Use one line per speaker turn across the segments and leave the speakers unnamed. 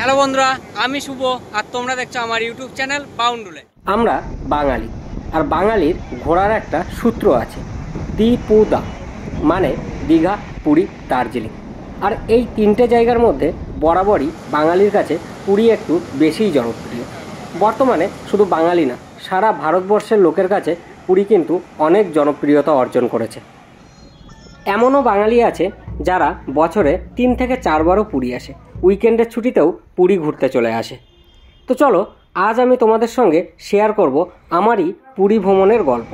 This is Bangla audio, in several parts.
হ্যালো বন্ধুরা, আমি শুভ আর তোমরা দেখছো আমার ইউটিউব চ্যানেল বাউন্ডুলে।
আমরা বাঙালি, আর বাঙালির ঘোরার একটা সূত্র আছে, দীপুদা, মানে দীঘা, পুরী, দার্জিলিং। আর এই তিনটে জায়গার মধ্যে বরাবরই বাঙালির কাছে পুরী একটু বেশিই জনপ্রিয়। বর্তমানে শুধু বাঙালি না, সারা ভারতবর্ষের লোকের কাছে পুরী কিন্তু অনেক জনপ্রিয়তা অর্জন করেছে। এমনও বাঙালি আছে যারা বছরে 3 থেকে 4 বারও পুরী আসে, উইকেন্ডের ছুটিতেও পুরী ঘুরতে চলে আসে। তো চলো, আজ আমি তোমাদের সঙ্গে শেয়ার করব আমারই পুরী ভ্রমণের গল্প।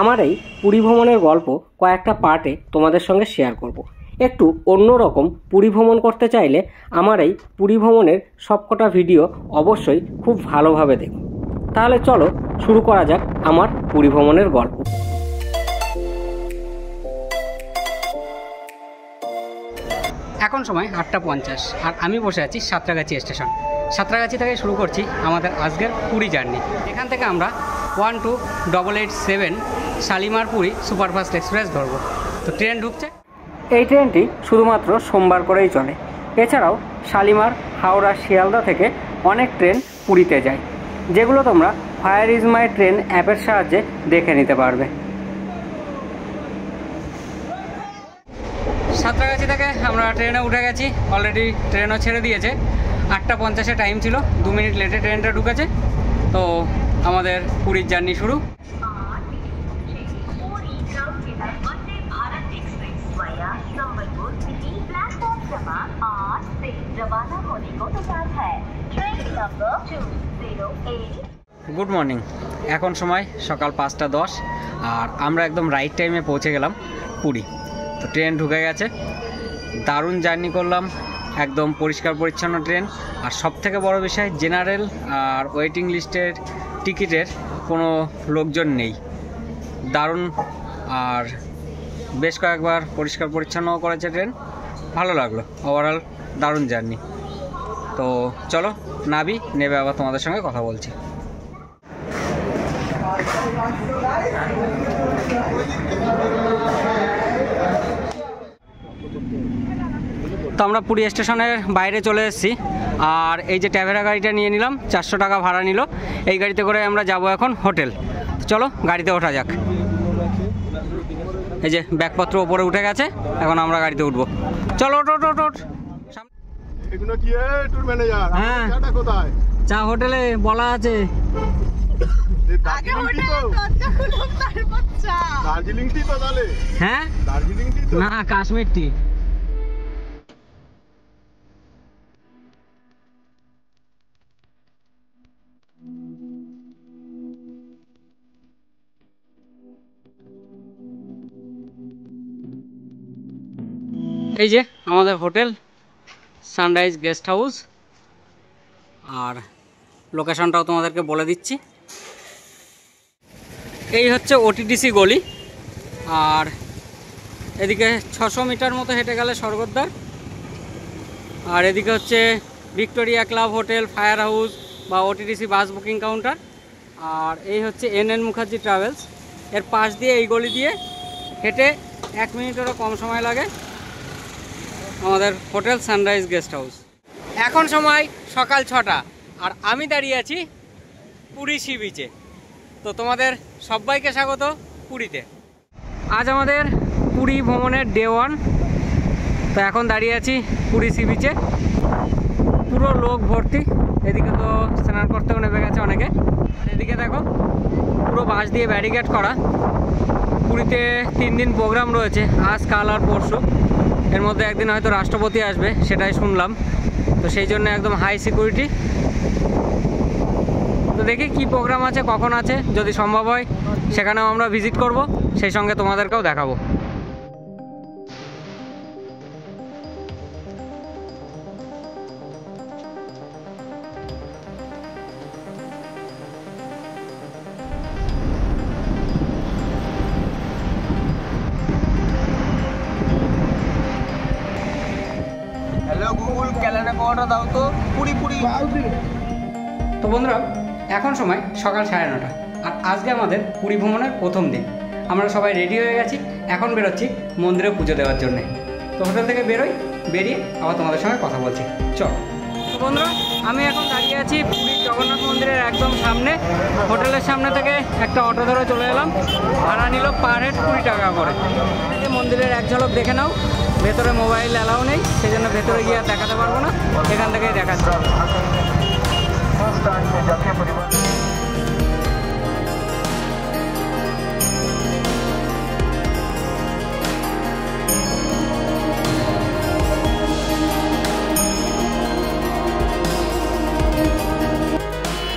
আমার এই পুরী ভ্রমণের গল্প কয়েকটা পার্টে তোমাদের সঙ্গে শেয়ার করব। একটু অন্যরকম পুরী ভ্রমণ করতে চাইলে আমার এই পুরী ভ্রমণের সবকটা ভিডিও অবশ্যই খুব ভালোভাবে দেখো। তাহলে চলো শুরু করা যাক আমার পুরী ভ্রমণের গল্প।
এখন সময় 8:50 আর আমি বসে আছি সাঁতরাগাছি স্টেশন। সাঁতরাগাছি থেকে শুরু করছি আমাদের আজকের পুরী জার্নি। এখান থেকে আমরা 12887 শালিমার পুরী সুপারফাস্ট এক্সপ্রেস ধরবো। তো ট্রেন ঢুকছে।
এই ট্রেনটি শুধুমাত্র সোমবার করেই চলে। এছাড়াও শালিমার, হাওড়া, শিয়ালদা থেকে অনেক ট্রেন পুরীতে যায়, যেগুলো তোমরা ফায়ার ইজ মাই ট্রেন অ্যাপের সাহায্যে দেখে নিতে পারবে।
সাঁতরাগাছি থেকে আমরা ট্রেনে উঠে গেছি, অলরেডি ট্রেনও ছেড়ে দিয়েছে। 8:50 টাইম ছিল, 2 মিনিট লেটে ট্রেনটা ঢুকেছে। তো আমাদের পুরীর জার্নি শুরু। গুড মর্নিং, এখন সময় সকাল 5:10 আর আমরা একদম রাইট টাইমে পৌঁছে গেলাম পুরী। তো ট্রেন ঢুকে গেছে, দারুণ জার্নি করলাম, একদম পরিষ্কার পরিচ্ছন্ন ট্রেন। আর সবথেকে বড় বিষয়, জেনারেল আর ওয়েটিং লিস্টের টিকিটের কোনো লোকজন নেই। দারুণ, আর বেশ কয়েকবার পরিষ্কার পরিচ্ছন্নও করেছে ট্রেন, ভালো লাগলো। ওভারঅল দারুণ জার্নি। তো চলো নাবি, নেবে আবার তোমাদের সঙ্গে কথা বলছি। তো আমরা পুরী স্টেশনের বাইরে চলে এসেছি, আর এই যে ট্যাভেরা গাড়িটা নিয়ে নিলাম, 400 টাকা ভাড়া নিল। এই গাড়িতে করে আমরা যাব এখন হোটেল। চলো গাড়িতে ওঠা যাক। এই যে ব্যাগপত্র ওপরে উঠে গেছে, এখন আমরা গাড়িতে উঠবো। চলো ওঠ ওঠ ওঠ ওঠ। হ্যাঁ, চা হোটেলে বলা আছে। হ্যাঁ না, কাশ্মীর টি। এই যে আমাদের হোটেল, সানরাইজ গেস্ট হাউস। আর লোকেশনটাও তোমাদেরকে বলে দিচ্ছি। এই হচ্ছে ওটিডিসি গলি, আর এদিকে 600 মিটার মতো হেঁটে গেলে স্বর্গদ্বার। আর এদিকে হচ্ছে Victoria club hotel, fire house বা ওটিডিসি বাস বুকিং কাউন্টার। আর এই হচ্ছে NN মুখার্জি ট্রাভেলস। এর পাশ দিয়ে এই গলি দিয়ে হেঁটে 1 মিনিটেরও কম সময় লাগে আমাদের হোটেল সানরাইজ গেস্ট হাউস। এখন সময় সকাল 6টা আর আমি দাঁড়িয়ে আছি পুরী সি বিচে। তো তোমাদের সবাইকে স্বাগত পুরীতে। আজ আমাদের পুরী ভ্রমণের ডে 1। তো এখন দাঁড়িয়ে আছি পুরী সি বিচে, পুরো লোক ভর্তি। এদিকে তো স্নান করতেও নেমে গেছে অনেকে। আর এদিকে দেখো, পুরো বাঁশ দিয়ে ব্যারিকেড করা। পুরীতে 3 দিন প্রোগ্রাম রয়েছে, আজ, কাল আর পরশু। এর মধ্যে একদিন হয়তো রাষ্ট্রপতি আসবে, সেটাই শুনলাম। তো সেই জন্য একদম হাই সিকিউরিটি। তো দেখি কি প্রোগ্রাম আছে, কখন আছে, যদি সম্ভব হয় সেখানেও আমরা ভিজিট করব, সেই সঙ্গে তোমাদেরকেও দেখাবো।
হ্যালো গুগল, ক্যালেন্ডার পাওয়াটা দাও তো, পুরি পুরি।
তো বন্ধুরা, এখন সময় সকাল 9:30 আর আজকে আমাদের পুরী ভ্রমণের প্রথম দিন। আমরা সবাই রেডি হয়ে গেছি, এখন বেরোচ্ছি মন্দিরে পুজো দেওয়ার জন্যে। তো হোটেল থেকে বেরিয়ে আবার তোমাদের সঙ্গে কথা বলছি। চল। বন্ধুরা, আমি এখন দাঁড়িয়ে আছি পুরীর জগন্নাথ মন্দিরের একদম সামনে। হোটেলের সামনে থেকে একটা অটো ধরে চলে এলাম। ভাড়া নিল পার হেড 20 টাকা করে। মন্দিরের এক ঝলক দেখে নাও। ভেতরে মোবাইল অ্যালাউ নেই, সেই জন্য ভেতরে গিয়ে আর দেখাতে পারবো না, এখান থেকেই দেখাচ্ছি।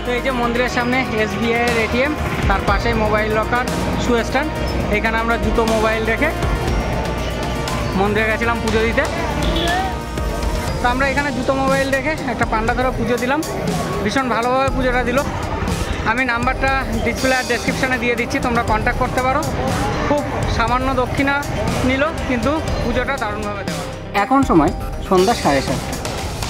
তো এই যে মন্দিরের সামনে SBI এর ATM, তার পাশেই মোবাইল লকার, শু স্ট্যান্ড। এখানে আমরা জুতো মোবাইল রেখে মন্দিরে গেছিলাম পুজো দিতে। তো আমরা এখানে জুতো মোবাইল রেখে একটা পান্ডা ধরে পুজো দিলাম। ভীষণ ভালোভাবে পুজোটা দিল। আমি নাম্বারটা ডিসপ্লে আর ডেসক্রিপশানে দিয়ে দিচ্ছি, তোমরা কন্ট্যাক্ট করতে পারো। খুব সামান্য দক্ষিণা নিল, কিন্তু পুজোটা দারুণভাবে দেওয়া। এখন সময় সন্ধ্যা 7:30।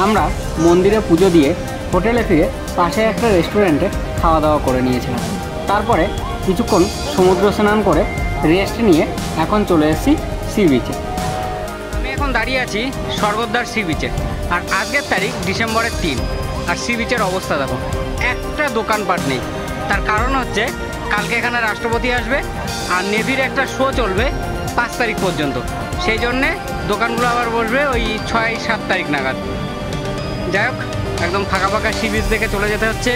আমরা মন্দিরে পুজো দিয়ে হোটেলে ফিরে পাশে একটা রেস্টুরেন্টে খাওয়া দাওয়া করে নিয়েছিলাম। তারপরে কিছুক্ষণ সমুদ্র স্নান করে রেস্ট নিয়ে এখন চলে এসেছি সি বিচে। আমি এখন দাঁড়িয়ে আছি স্বর্গদ্বার সি বিচে। আর আজকের তারিখ ডিসেম্বরের 3। আর সি বিচের অবস্থা দেখো, একটা দোকানপাট নেই। তার কারণ হচ্ছে কালকে এখানে রাষ্ট্রপতি আসবে আর নেভির একটা শো চলবে 5 তারিখ পর্যন্ত। সেই জন্যে দোকানগুলো আবার বসবে ওই 6-7 তারিখ নাগাদ। যাই হোক, একদম ফাঁকা ফাঁকা সি বিচ দেখে চলে যেতে হচ্ছে।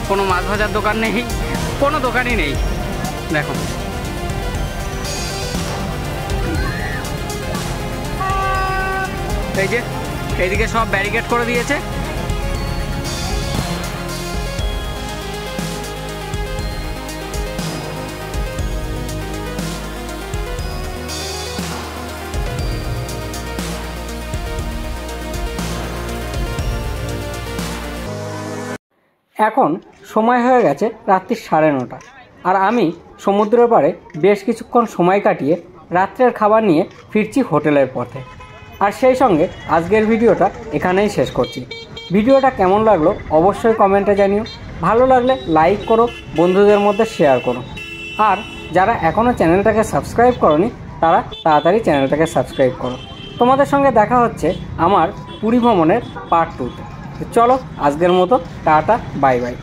কোনো মাছ ভাজার দোকান নেই, কোনো দোকানই নেই। দেখো এই যে এইদিকে সব ব্যারিকেড করে দিয়েছে। এখন সময় হয়ে গেছে রাত্রি 9:30। আর আমি সমুদ্রের পাড়ে বেশ কিছুক্ষণ সময় কাটিয়ে রাত্রের খাবার নিয়ে ফিরছি হোটেলের পথে। আর সেই সঙ্গে আজকের ভিডিওটা এখানেই শেষ করছি। ভিডিওটা কেমন লাগলো অবশ্যই কমেন্টে জানিও। ভালো লাগলে লাইক করো, বন্ধুদের মধ্যে শেয়ার করো। আর যারা এখনও চ্যানেলটাকে সাবস্ক্রাইব করোনি তারা তাড়াতাড়ি চ্যানেলটাকে সাবস্ক্রাইব করো। তোমাদের সঙ্গে দেখা হচ্ছে আমার পুরী ভ্রমণের পার্ট 2তে। চলো আজকের মতো টাটা, বাই বাই।